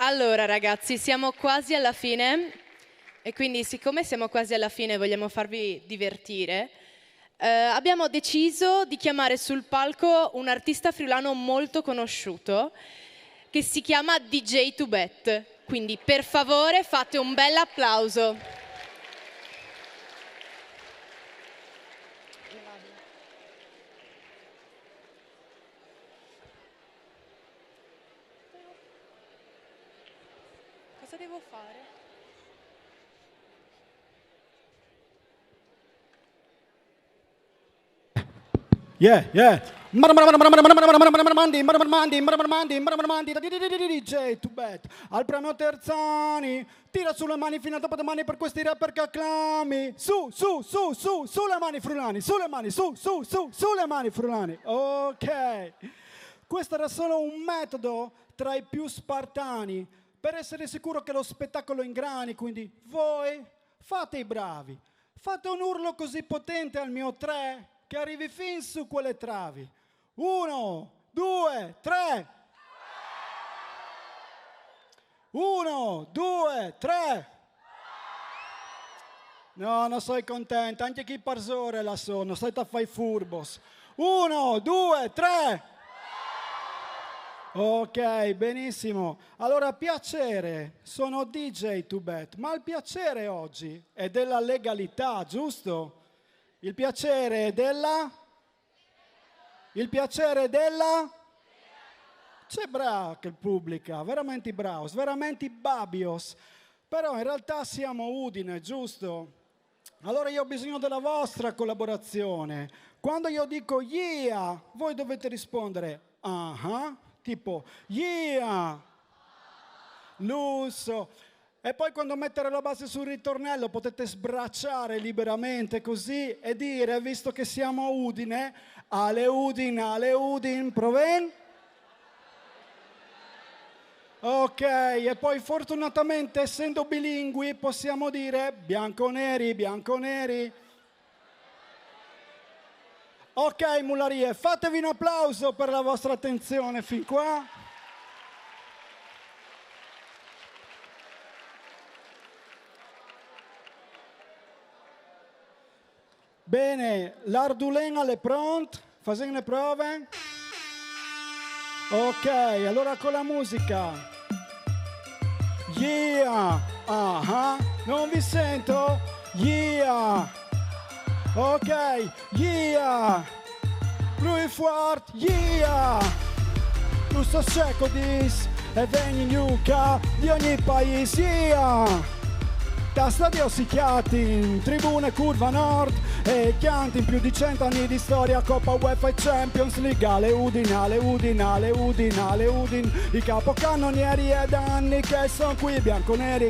Allora ragazzi, siamo quasi alla fine e quindi siccome siamo quasi alla fine e vogliamo farvi divertire, abbiamo deciso di chiamare sul palco un artista friulano molto conosciuto che si chiama DJ Tubet. Quindi per favore fate un bel applauso. Cosa devo fare? Yeah, yeah. DJ Tubet al premio Terzani. Tira sulle mani fino a dopo domani per questi rapper che acclami. Su, sulle mani frulani, sulle mani, sulle mani frulani. Ok. Questo era solo un metodo tra i più spartani per essere sicuro che lo spettacolo ingrani, quindi voi fate i bravi. Fate un urlo così potente al mio 3 che arrivi fin su quelle travi. 1, 2, 3. 1, 2, 3. No, non sono contento, anche chi parzore la sono, stai a fare i furbos. 1, 2, 3. Ok, benissimo. Allora, piacere, sono DJ Tubet, ma il piacere oggi è della legalità, giusto? Il piacere è della? Il piacere è della? C'è bravo che pubblica, veramente bravos, veramente babios. Però in realtà siamo Udine, giusto? Allora io ho bisogno della vostra collaborazione. Quando io dico yeah, voi dovete rispondere tipo yeah, lusso. E poi quando mettere la base sul ritornello potete sbracciare liberamente così e dire, visto che siamo Udine, ale Udin, proven? Ok, e poi fortunatamente essendo bilingui possiamo dire bianconeri. Ok, mularie, fatevi un applauso per la vostra attenzione fin qua. Bene, l'Ardulena è pronto? Facendo le prove? Ok, allora con la musica. Yeah, non vi sento? Yeah. Ok, yeah. Lui forte, yeah. Lo so cieco dis e veni nuca di ogni paese, yeah. Da stadio si chiati in tribune curva nord e chianti in più di 100 anni di storia, Coppa UEFA e Champions League, ale Udin, i capocannonieri ed anni che sono qui, bianconeri.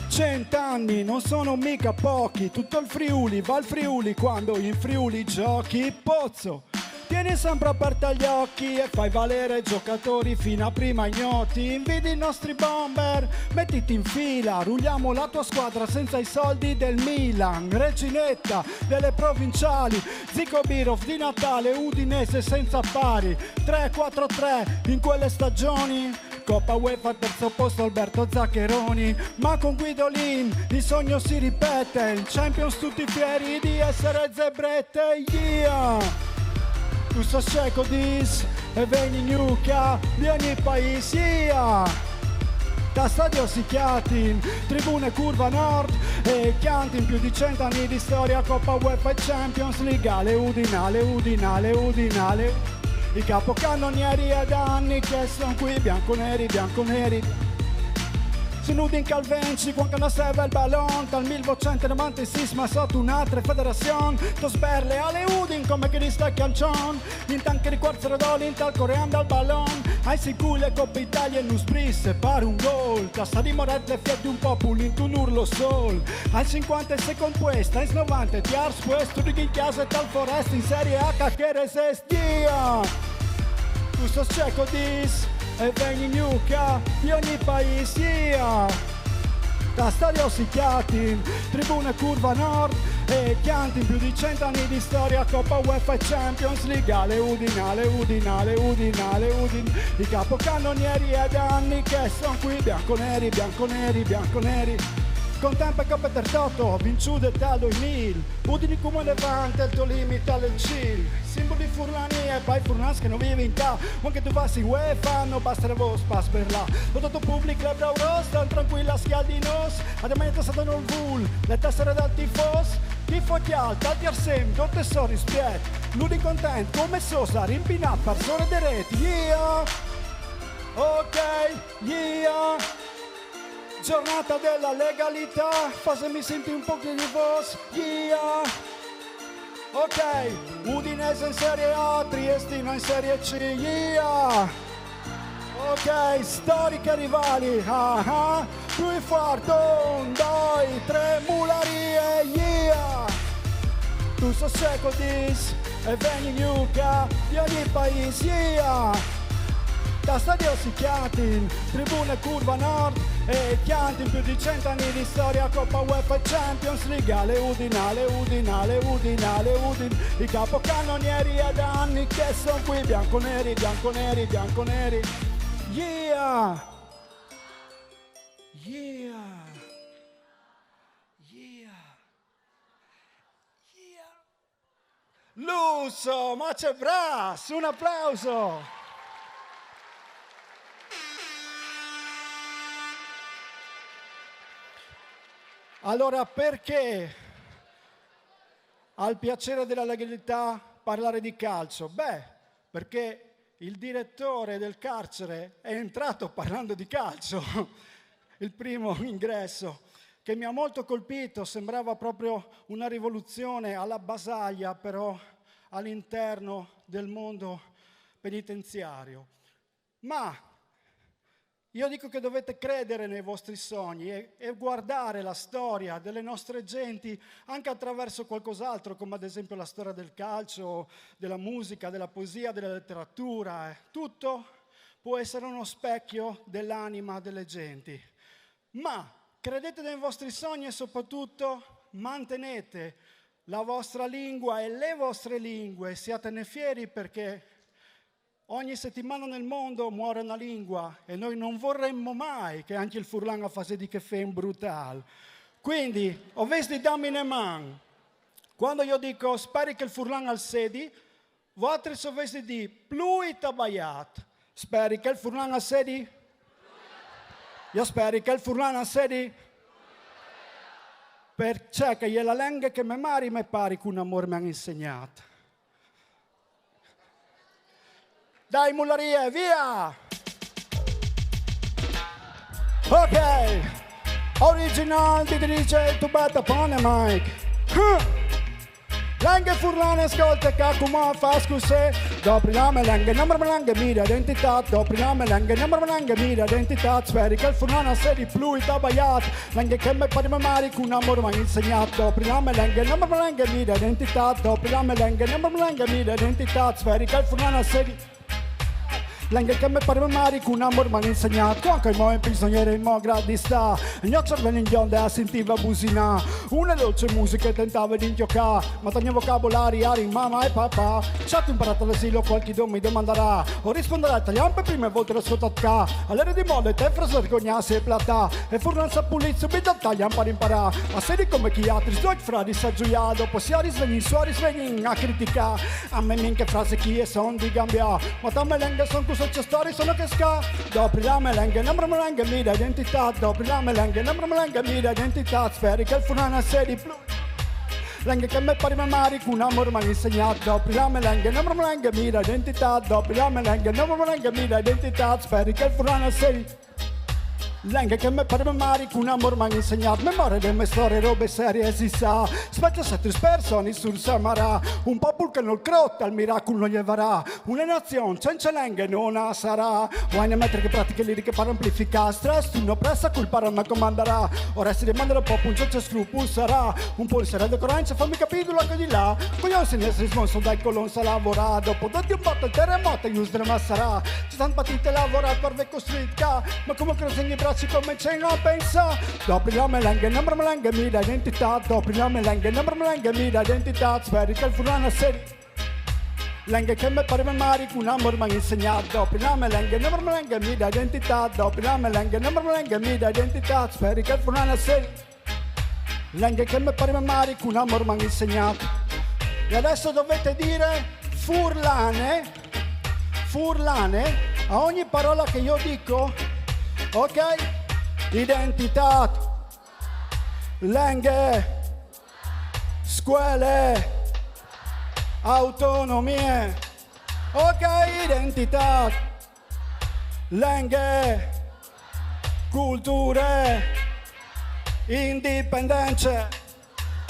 100 anni non sono mica pochi, tutto il Friuli va al Friuli quando in Friuli giochi, Pozzo. Tieni sempre aperta gli occhi e fai valere giocatori fino a prima ignoti. Invidi i nostri bomber, mettiti in fila, rulliamo la tua squadra senza i soldi del Milan. Reginetta delle provinciali, Zico Birov di Natale, Udinese senza pari. 3-4-3 in quelle stagioni, Coppa UEFA terzo posto Alberto Zaccheroni. Ma con Guidolin il sogno si ripete, in Champions tutti fieri di essere zebrette, yeah. Tu so cieco dis e veni nuca di ogni paese, yeah. Da stadio si chiati, tribune curva nord e chianti in più di 100 anni di storia, Coppa UEFA e Champions League, ale Udin, i capocannonieri ed anni che sono qui, bianconeri. Sono Udin Calvenci, quando non serve il ballon, dal 1996 ma sotto un'altra federazione, to sberle alle Udin come che sta cancion, in tanche di quarzo rodoli, in tal coreando al ballon, ai sicuri le Coppa Italia e non sprisse, pare un gol, tassa di morette fiat un popolo in un urlo sol, al 50 secondo questa, ai 90 ti ars questo di in chiesa e tal foresta in Serie H che resestia, tu so cieco dis, e veni nuca di ogni paese, yeah. Da stadio si chiati, tribune curva nord e chianti in più di 100 anni di storia, Coppa UEFA e Champions League, Ale Udinale, Udinale, Udinale, Udin, i capocannonieri è da anni che sono qui, bianconeri, bianconeri, bianconeri. Con tempo e Coppa Tertotto, vinciuto dal 2000, Udini come levante, il tuo limite al chill. Simboli furlani e poi furlans che non vivi in ca, anche tu passi UEFA, non basterà vos pas per là. L'auto pubblico e Brauros, stan tranquilla schialdi nos, ademmente stato non vul, le tessere dal tifos, tifo chial, tanti arsem, dotte so rispet, l'uni content, come sosa, rimpinat, persone de reti, yeah, ok, yeah. Giornata della legalità, fatemi sentire un po' di voce, yeah. Ok, Udinese in Serie A, Triestino in Serie C, yeah. Ok, storiche rivali, più forte, 1, 2, 3, mularie, yeah. Tu so secco dis, e veni Luca, di ogni paese, yeah. Da stadio si chianti, tribune curva nord e chianti in più di 100 anni di storia, Coppa UEFA e Champions League, Ale Udinale, Udinale, Udinale, Udin, i capocannonieri è da anni che sono qui, bianconeri, bianconeri, bianconeri, yeah, yeah, yeah, yeah. Lusso, ma c'è Brass, un applauso! Allora, perché al piacere della legalità parlare di calcio? Beh, perché il direttore del carcere è entrato parlando di calcio, il primo ingresso, che mi ha molto colpito, sembrava proprio una rivoluzione alla Basaglia, però all'interno del mondo penitenziario. Ma io dico che dovete credere nei vostri sogni e guardare la storia delle nostre genti anche attraverso qualcos'altro, come ad esempio la storia del calcio, della musica, della poesia, della letteratura. Tutto può essere uno specchio dell'anima delle genti. Ma credete nei vostri sogni e soprattutto mantenete la vostra lingua e le vostre lingue, siatene fieri perché ogni settimana nel mondo muore una lingua e noi non vorremmo mai che anche il furlan facesse di che fem brutal. Quindi, ovesti dammi ne man. Quando io dico speri che il furlan al sedi, voi ovesti di plui tabaiat. Speri che il furlan al sedi? Io speri che il furlan al sedi? Perché è la lingua che me mari me pari che un amore mi hanno insegnato. Dai mullarie, via! Ok, original di dirige tu batta pone mic. Lenghe furlane ascolta kakuma fa scuse. Dopri la melenghe, numero melenghe mira identità. Dopri la melenghe, numero melenghe mira identità. Speri che il furlane sedi fluid abbaiato. Lenghe che me pari mamari con amore mi ha insegnato. Dopri la melenghe, numero melenghe mira identità. Dopri la melenghe, numero melenghe mira identità. Speri che il furlane sedi Lenghe che me pare mari con amor mi hanno insegnato. Anche il mio prigioniere in mo gradi sta. Il mio cervello in gionda sentiva busina. Una dolce musica tentava di inchiocare. Ma togli vocabolari, ari, mamma e papà. Certo imparato all'asilo, qualche do mi domanderà. O risponderà italiano per prime volte la sua tocca. All'era di molle te fra vergognarsi e platà. E furlanza pulizio, subito italiano per imparare. Ma sei come chi altri, sto fradi sa gioia. Dopo si risvegni, su risvegni a criticare. A me minche frase chi e son di gambia. Ma tamme lenghe son cosa c'è storia sono che sca. Dopri la melenghe, numero melenghe mi da identità. Dopri la melenghe, numero melenghe mi da identità. Speri che il furlane sedi blu. Lenghe che me pari mamari con amore mi hanno insegnato. Dopri la melenghe, numero melenghe mi da identità. Dopri la melenghe, numero melenghe mi da identità. Speri che il furlane sedi Lenghe che me pare mamari con amor mi hanno insegnato. Memoria delle mie storie, robe serie si sa. Specie se tre persone sul Samara. Un popolo che non crotta, il miracolo non gli varrà. Una nazione senza lenghe non sarà. Vuoi mettere che pratiche liriche per amplificare stress. Tu non pressa colpare ma comanderà. Ora si rimanda un po' un senza scrupolo sarà. Un po' di serra di coranza fammi capire che di là. Coglione se ne si smonso dai colon sa lavorare. Dopo tutti un botto il terremoto io sarà. Ci sono partite lavorate per ve costruire. Ma come che non segni braccio ci cominciano a pensare. Dopo la melenghe, non melenghe, mi dà identità. Dopo la melenghe, non melenghe, mi dà identità. Speri che il fulano serie. Lenghe che mi pare mari, un amor mi ha insegnato. Dopo la melenghe, non melenghe, mi dà identità. Dopo la melenghe, non melenghe, mi dà identità. Speri che il fulano serie. Lenghe che mi pare mari, un amor mi ha insegnato. E adesso dovete dire furlane, furlane, a ogni parola che io dico, ok? Identità, lenghe, scuole, autonomie, ok? Identità, lenghe, culture, indipendenze.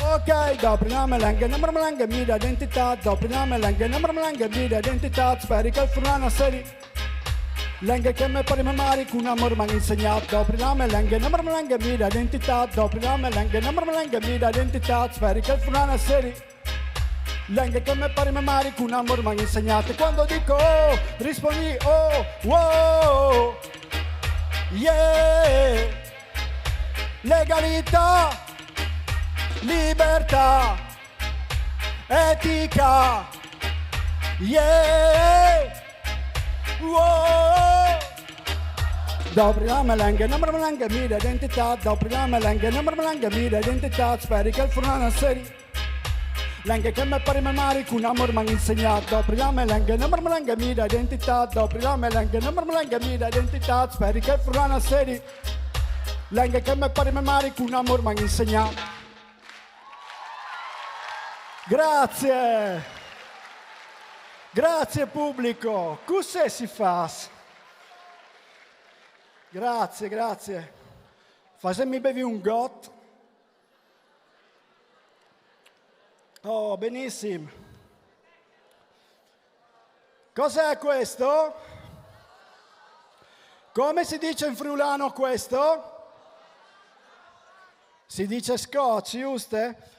Ok, dopo la melenghe, non melenghe, mi dà identità. Dopo la melenghe, non melenghe, mi dà identità. Speri che il fulano seri. Lenghe che mi pare mari, un amor mi ha insegnato. Dopo la melenghe, non melenghe, mi dà identità. Dopo la melenghe, non melenghe, mi dà identità. Speri che il fulano seri. Lenghe che mi pare mari, un amor mi ha insegnato. E quando dico oh, rispondi oh, wow, yeah. Legalità, libertà, etica, yeah, wow. Dopo la melenghe, non melenghe, mi dà identità. Dopo la melenghe, non melenghe, mi dà identità. Speri che il fulano seri. Lenghe che mi pare mari, un amor mi ha insegnato. Dopo la melenghe, non melenghe, mi dà identità. Dopo la melenghe, non melenghe, mi dà identità. Speri che il fulano seri. Lenghe che mi pare mari, un amor mi ha insegnato. Grazie, grazie pubblico, cos'è si fa? Grazie, grazie. Fatemi bevi un got. Oh, benissimo. Cos'è questo? Come si dice in friulano questo? Si dice scotch, giusto?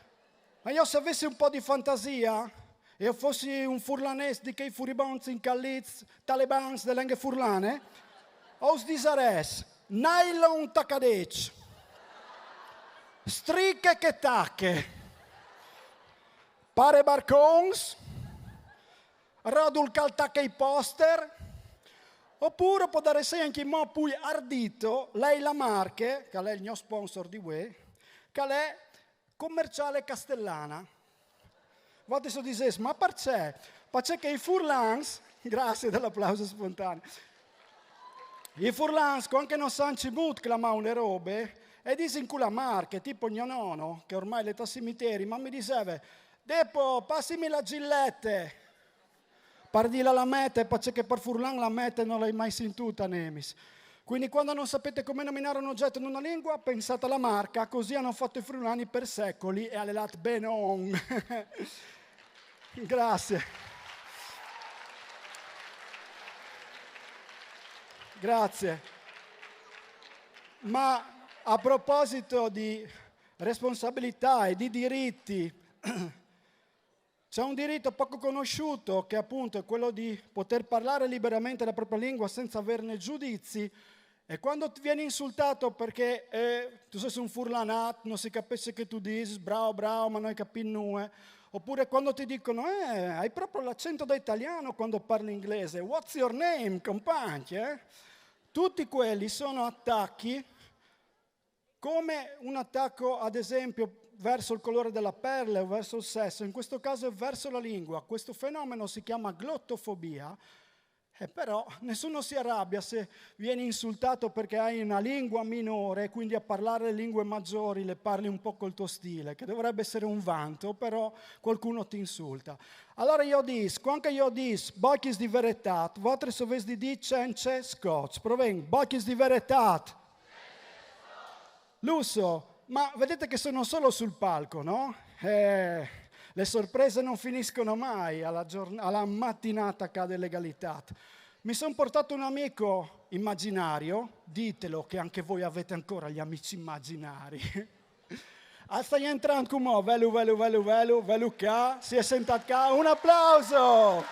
Ma io se avessi un po' di fantasia e io fossi un furlanese di quei furibonzi in Caliz, talebans delle lenghe furlane, os disares, nylon tacadec, stricche che tacche, pare barcons, radul caltacche i poster, oppure può dare sei anche in mo' poi ardito, lei la marche, che è il mio sponsor di UE, che è commerciale castellana. Vado so dices, ma perché? Perché che i furlans, grazie dell'applauso spontaneo, i furlans, anche non sanno cimut clamavano le robe, e dicono in quella marca, tipo mio nonno, che ormai è a cimiteri, ma mi diceva, Depo, passimi la gillette, per dire la mette, perché per furlan la mette non l'hai mai sentita, Nemis. Quindi quando non sapete come nominare un oggetto in una lingua, pensate alla marca, così hanno fatto i friulani per secoli e allelat benon. Grazie. Grazie. Ma a proposito di responsabilità e di diritti, c'è un diritto poco conosciuto che appunto è quello di poter parlare liberamente la propria lingua senza averne giudizi. E quando ti vieni insultato perché tu sei un furlanat, non si capisce che tu dici, bravo, bravo, ma noi capiamo. Oppure quando ti dicono, hai proprio l'accento da italiano quando parli inglese, what's your name, compagni? Tutti quelli sono attacchi, come un attacco ad esempio verso il colore della pelle o verso il sesso, in questo caso è verso la lingua. Questo fenomeno si chiama glottofobia. Però nessuno si arrabbia se vieni insultato perché hai una lingua minore, quindi a parlare le lingue maggiori le parli un po' col tuo stile, che dovrebbe essere un vanto, però qualcuno ti insulta. Allora io dico, anche io dico, bochis di veritat, votre soves di dicence scotch, proven, bochis di veritat. Lusso, ma vedete che sono solo sul palco, no? Le sorprese non finiscono mai alla mattinata cade legalità. Mi sono portato un amico immaginario, ditelo che anche voi avete ancora gli amici immaginari. Stai entrando come velu qua, si è sentato qua, un applauso!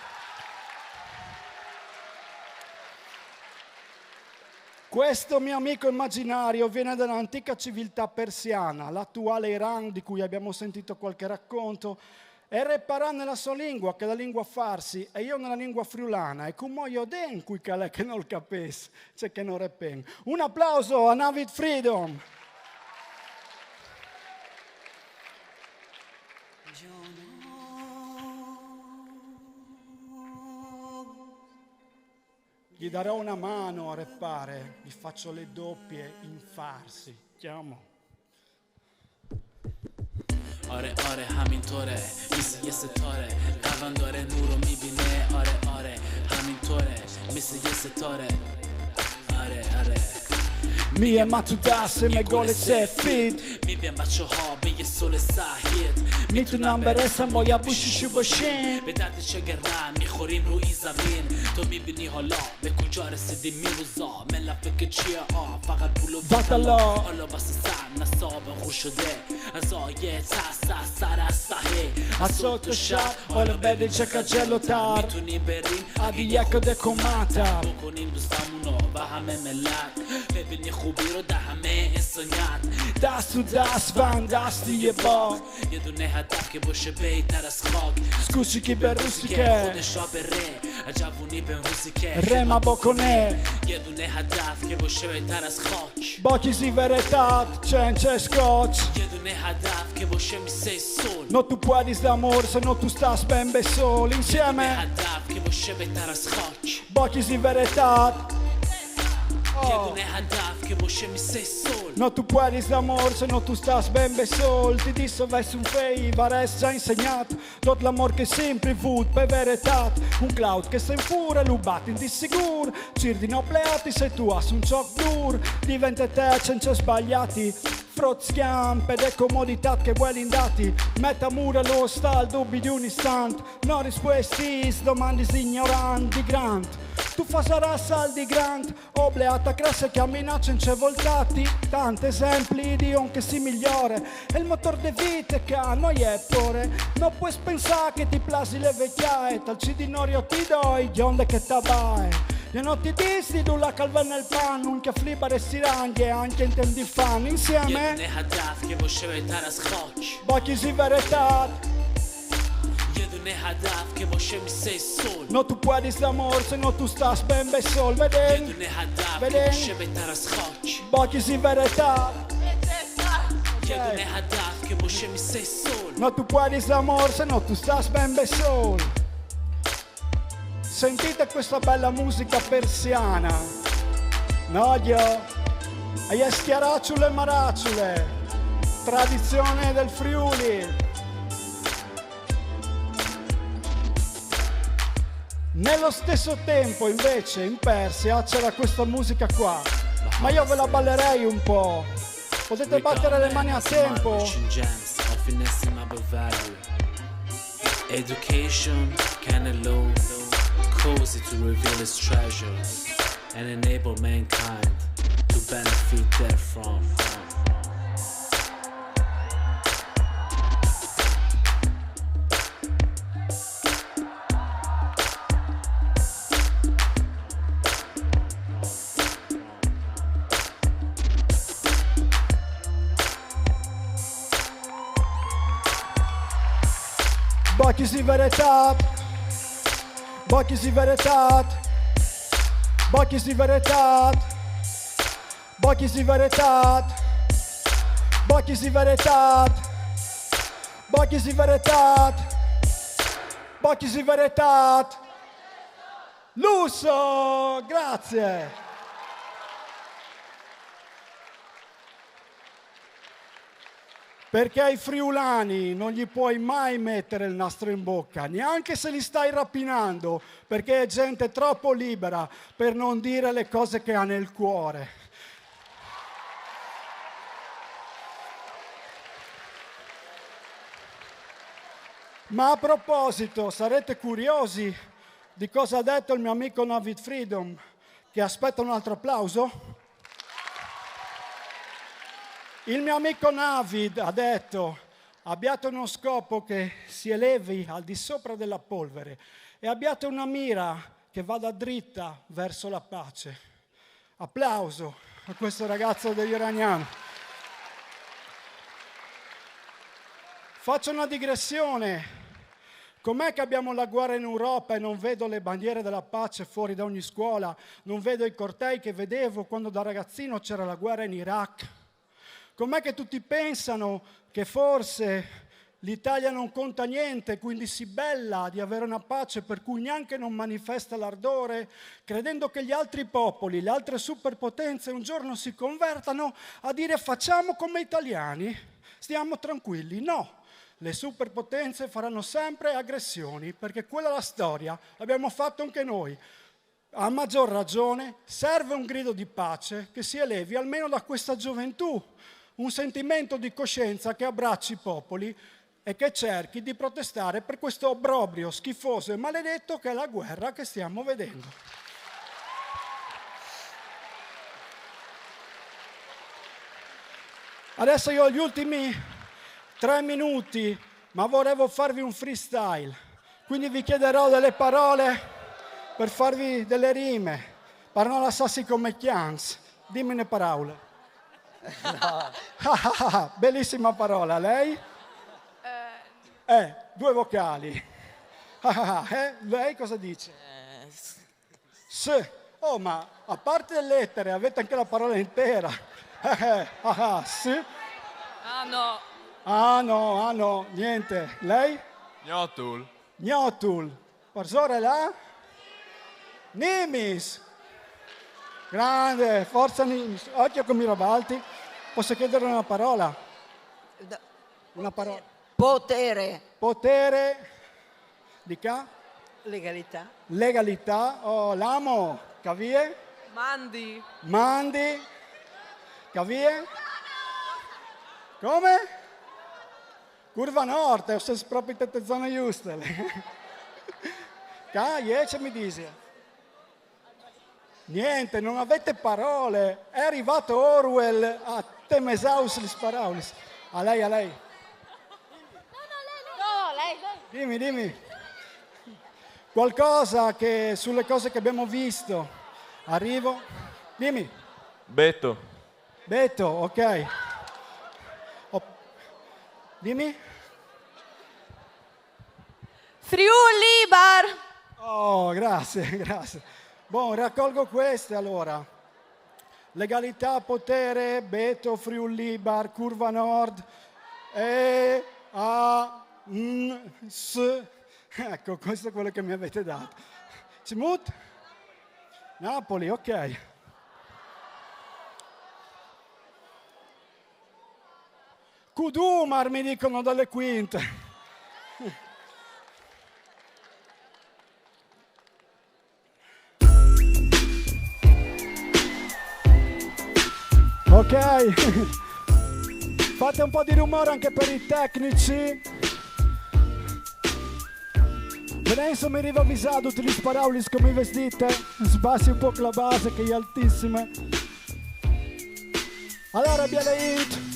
Questo mio amico immaginario viene dall'antica civiltà persiana, l'attuale Iran di cui abbiamo sentito qualche racconto, e reparà nella sua lingua, che è la lingua farsi, e io nella lingua friulana, e come io den qui che non il capesse, c'è che non repen. Un applauso a Navid Freedom! Gli darò una mano a reppare, gli faccio le doppie in farsi. Chiamo. آره آره همینطوره مثل یه ستاره قلبم داره نور رو میبینه آره آره همینطوره مثل یه ستاره آره آره Mie matudasse me gole sefid میبین بچه ها به یه سول صحیت میتونم برسم با یه بوشیشو باشیم به درد چه گرم میخوریم رو این زمین تو میبینی حالا به کجا رسیدیم این روزا ملت فکر چیه فقط پول و وطلا حالا بس سر نصاب خور شده از آیه تست سر از صحیح از صوت شب حالا بده چقدر جلوتر میتونیم بریم اگه یک دکومتر بکنیم دوستامونو و همه ملت ببینی خوبی رو در همه انسانیت دست تو دست بند دستی با یه دونه هدف که باشه بهتر از خاک Scusi chi per russi که che خودش را بره جوونی به روزی که rema boccone یه دونه هدف که باشه بهتر از خاک با چیزی veretat c'è scotch یه دونه هدف که باشه میسه سول No tu puoi d'amor se no tu stas ben solo یه insieme هدف که باشه بهتر از خاک با چیزی veretat یه دونه هدف که باشه میسه سول No tu puoi d'amor se no tu stas ben solo Ti disso verso un fei vares già insegnato Tot l'amor che sempre avuto per veretat Un cloud che se infura lubat in dissicur Cir di nobleati se tu has un ciò dur Diventa te senza sbagliati Frot schiampe e comodità che vuoi indati Metta mura lo sta al dubbio di un istante No risposti domandi ignoranti grant Tu fa sarà saldi grant Obleata classe che minaccia in c'è voltati Tanti esempi di on che si migliore E il motor de vite che a noi è pure Non puoi pensare che ti plasi le vecchiaie Tal cidi norio ti doi di onde che tabai Io non ti dissi tu la calva nel pan Un che flippa resti anche intendi fan یه Insieme دونه هدف که باشه بهتر از خاک با چیزی verità یه دونه هدف که باشه میسه سول No tu puoi d'amor se no tu stas ben sol یه Veden دونه هدف که بدن. باشه بهتر از خاک با چیزی verità یه دونه هدف که باشه میسه سول No tu puoi d'amor se no tu stas ben sol Sentite questa bella musica persiana Noglio E gli schiaracciule e maracciule Tradizione del Friuli Nello stesso tempo invece in Persia c'era questa musica qua Ma io ve la ballerei un po' Potete battere le mani a tempo Education can alone cozy to reveal its treasure and enable mankind to benefit therefrom. Bocchisi veretat Bocchisi veretat Bocchisi veretat Bocchisi veretat Bocchisi veretat Bocchisi veretat Bocchisi veretat Lusso, grazie. Perché ai friulani non gli puoi mai mettere il nastro in bocca, neanche se li stai rapinando, perché è gente troppo libera per non dire le cose che ha nel cuore. Ma a proposito, sarete curiosi di cosa ha detto il mio amico Navid Freedom, che aspetta un altro applauso? Il mio amico Navid ha detto: abbiate uno scopo che si elevi al di sopra della polvere e abbiate una mira che vada dritta verso la pace. Applauso a questo ragazzo dell'Iraniano. Faccio una digressione. Com'è che abbiamo la guerra in Europa e non vedo le bandiere della pace fuori da ogni scuola? Non vedo i cortei che vedevo quando da ragazzino c'era la guerra in Iraq? Com'è che tutti pensano che forse l'Italia non conta niente, quindi si bella di avere una pace per cui neanche non manifesta l'ardore, credendo che gli altri popoli, le altre superpotenze un giorno si convertano a dire facciamo come italiani, stiamo tranquilli? No! Le superpotenze faranno sempre aggressioni, perché quella è la storia, l'abbiamo fatto anche noi. A maggior ragione serve un grido di pace che si elevi almeno da questa gioventù, un sentimento di coscienza che abbracci i popoli e che cerchi di protestare per questo obbrobrio schifoso e maledetto che è la guerra che stiamo vedendo. Adesso io ho gli ultimi 3 minuti, ma volevo farvi un freestyle, quindi vi chiederò delle parole per farvi delle rime. Parola sassi come chians, dimmi una parola. No. Bellissima parola, lei? 2 vocali. Lei cosa dice? S. Oh, ma a parte le lettere avete anche la parola intera. S. Ah no, niente. Lei? Gnotul. Parzore là? Nimis. Grande, forza Nimis. Occhio con Mirabalti. Posso chiedere una parola? Una parola. Potere. Di qua? Legalità. Oh, l'amo. Cavie? Mandi. Cavie? Come? Curva Nord, se proprio in tette zone giuste. Iece mi dice. Niente, non avete parole. È arrivato Orwell a Temesaus li sparaulis. A lei. lei. Dimmi. Qualcosa che sulle cose che abbiamo visto. Arrivo. Dimmi. Beto, ok. Dimmi. Friuli Bar. Oh, grazie. Buon, raccolgo queste allora. Legalità, potere, Beto, Friuli Bar, Curva Nord, S. Ecco, questo è quello che mi avete dato. Cimut? Napoli, ok. Kudumar mi dicono dalle quinte. Ok. Fate un po' di rumore anche per i tecnici. Adesso mi arriva avvisato tutti gli sparaulis come vestite. Sbassi un po' la base che è altissima. Allora abbiamo hit.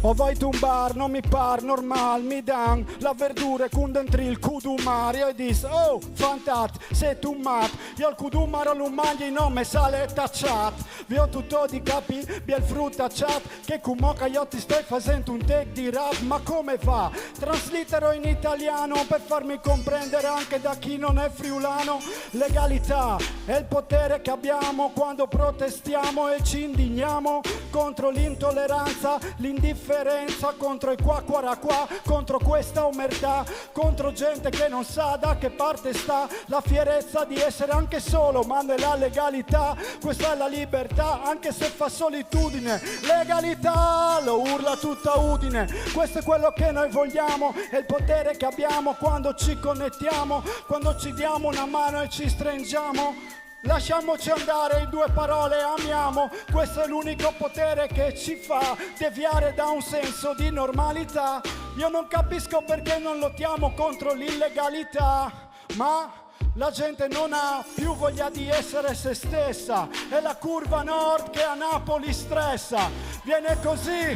O vai tumbar, non mi par, normal, mi dan la verdura con dentro il kudumar. Io dis, oh, fantat, sei tu mat. Io il kudumar lo mangio non mi sale tacciat. Vi ho tutto di capi, biel frutta chat. Che comunque io ti stai facendo un take di rap. Ma come fa? Traslitero in italiano per farmi comprendere anche da chi non è friulano. Legalità è il potere che abbiamo quando protestiamo e ci indigniamo contro l'intolleranza, l'indifferenza, contro i qua, contro questa omertà, contro gente che non sa da che parte sta, la fierezza di essere anche solo, ma nella legalità, questa è la libertà, anche se fa solitudine, legalità, lo urla tutta Udine, questo è quello che noi vogliamo, è il potere che abbiamo quando ci connettiamo, quando ci diamo una mano e ci stringiamo. Lasciamoci andare in 2 parole, amiamo, questo è l'unico potere che ci fa deviare da un senso di normalità. Io non capisco perché non lottiamo contro l'illegalità, ma la gente non ha più voglia di essere se stessa, è la curva nord che a Napoli stressa, viene così,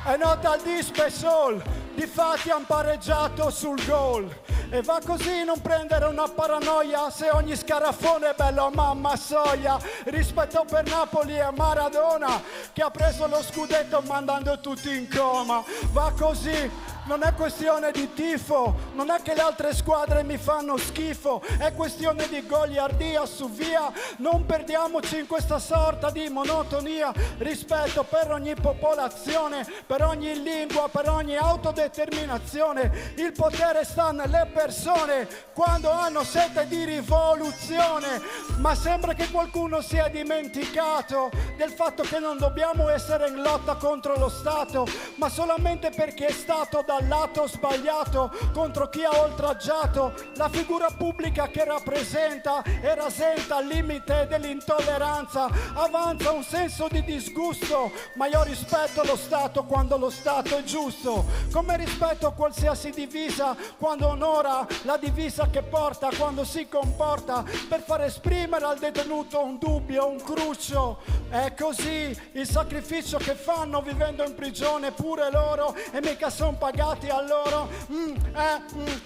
è nota al dispe sol, difatti han pareggiato sul gol. E va così, non prendere una paranoia, se ogni scarafone è bello a mamma soia. Rispetto per Napoli e Maradona, che ha preso lo scudetto mandando tutti in coma. Va così. Non è questione di tifo, non è che le altre squadre mi fanno schifo, è questione di goliardia su via. Non perdiamoci in questa sorta di monotonia. Rispetto per ogni popolazione, per ogni lingua, per ogni autodeterminazione. Il potere sta nelle persone quando hanno sete di rivoluzione. Ma sembra che qualcuno sia dimenticato del fatto che non dobbiamo essere in lotta contro lo Stato, ma solamente perché è stato dal lato sbagliato, contro chi ha oltraggiato la figura pubblica che rappresenta e rasenta al limite dell'intolleranza. Avanza un senso di disgusto, ma io rispetto lo Stato quando lo Stato è giusto, come rispetto qualsiasi divisa quando onora la divisa che porta, quando si comporta per far esprimere al detenuto un dubbio, un cruccio. È così il sacrificio che fanno vivendo in prigione pure loro, e mica son pagati a loro.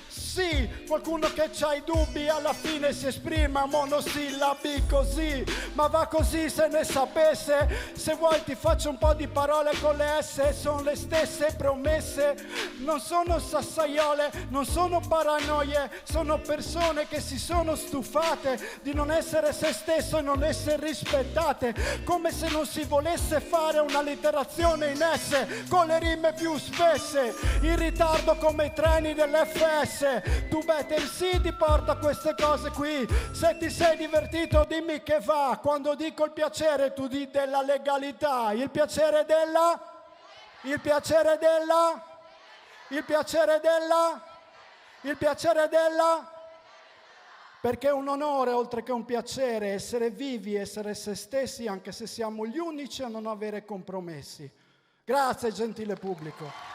Sì, qualcuno che c'ha i dubbi alla fine si esprime a monosillabi così, ma va così se ne sapesse. Se vuoi ti faccio un po' di parole con le S, sono le stesse promesse, non sono sassaiole, non sono paranoie, sono persone che si sono stufate di non essere se stesso e non essere rispettate, come se non si volesse fare una litterazione in S con le rime più spesse, in ritardo come i treni dell'FS. Tu Better sì ti porta queste cose qui. Se ti sei divertito dimmi che va. Quando dico il piacere tu di della legalità. Il piacere della? Il piacere della? Il piacere della? Il piacere della? Perché è un onore oltre che un piacere essere vivi, essere se stessi, anche se siamo gli unici a non avere compromessi. Grazie gentile pubblico.